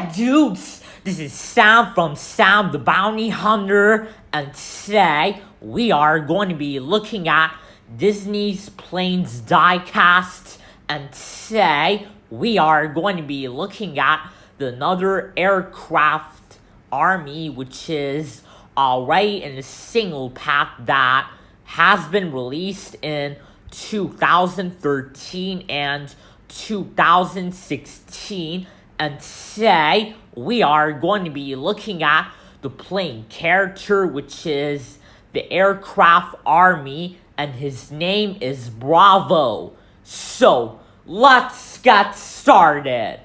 Yeah, dudes, this is Sam from Sam the Bounty Hunter, and today we are going to be looking at Disney's Planes Diecast, and today we are going to be looking at another aircraft army, which is already in a single pack that has been released in 2013 and 2016. And today, we are going to be looking at the plane character, which is the aircraft army, and his name is Bravo. So, let's get started.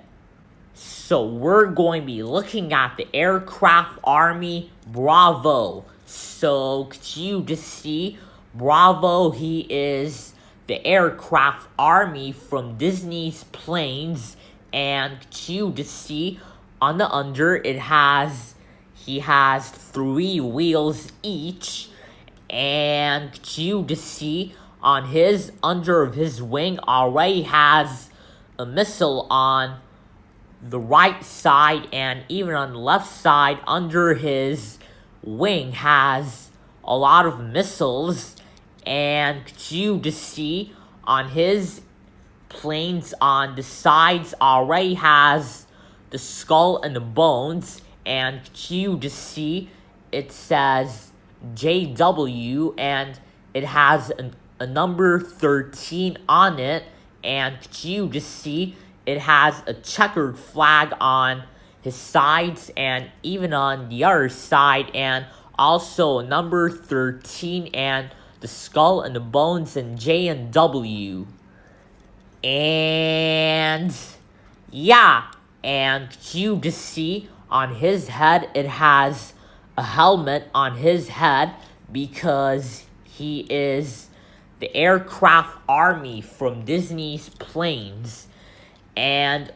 So, we're going to be looking at the aircraft army Bravo. So, could you just see Bravo? He is the aircraft army from Disney's Planes. And you just see on the under, he has 3 wheels each. And you just see on his under of his wing already has a missile on the right side, and even on the left side under his wing has a lot of missiles. And you just see on his planes on the sides already has the skull and the bones, and you just see it says JW, and it has a number 13 on it, and you just see it has a checkered flag on his sides and even on the other side, and also number 13 and the skull and the bones and J and W. And yeah, and you just see on his head it has a helmet on his head because he is the aircraft army from Disney's Planes. And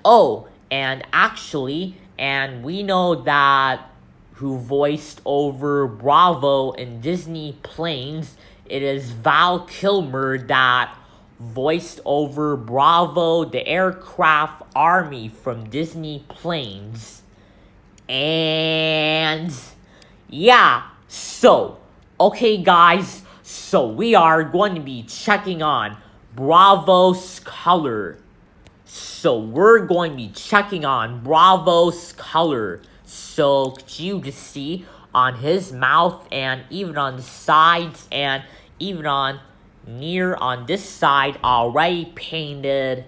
and we know that who voiced over Bravo in Disney Planes, it is Val Kilmer that voiced over Bravo, the aircraft army from Disney Planes. And yeah, so okay guys, so we are going to be checking on Bravo's color. So we're going to be checking on Bravo's color. So could you just see on his mouth and even on the sides and even on this side already painted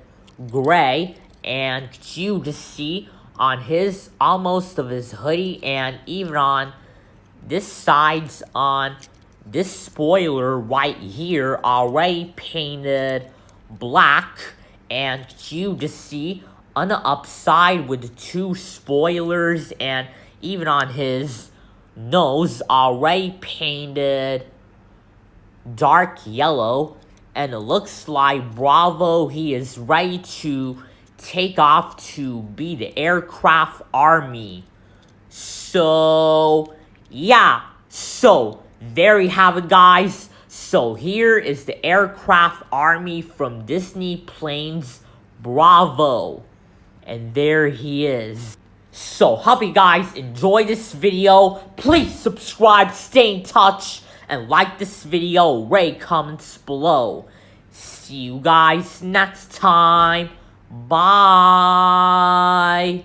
gray, and you just see on his almost of his hoodie and even on this sides on this spoiler right here already painted black, and you just see on the upside with 2 spoilers and even on his nose already painted dark yellow. And it looks like Bravo, he is ready to take off to be the aircraft army. So yeah, so there you have it guys. So here is the aircraft army from Disney Planes Bravo, and there he is. So hope you guys enjoy this video. Please subscribe, stay in touch, and like this video, rate, comments below. See you guys next time. Bye.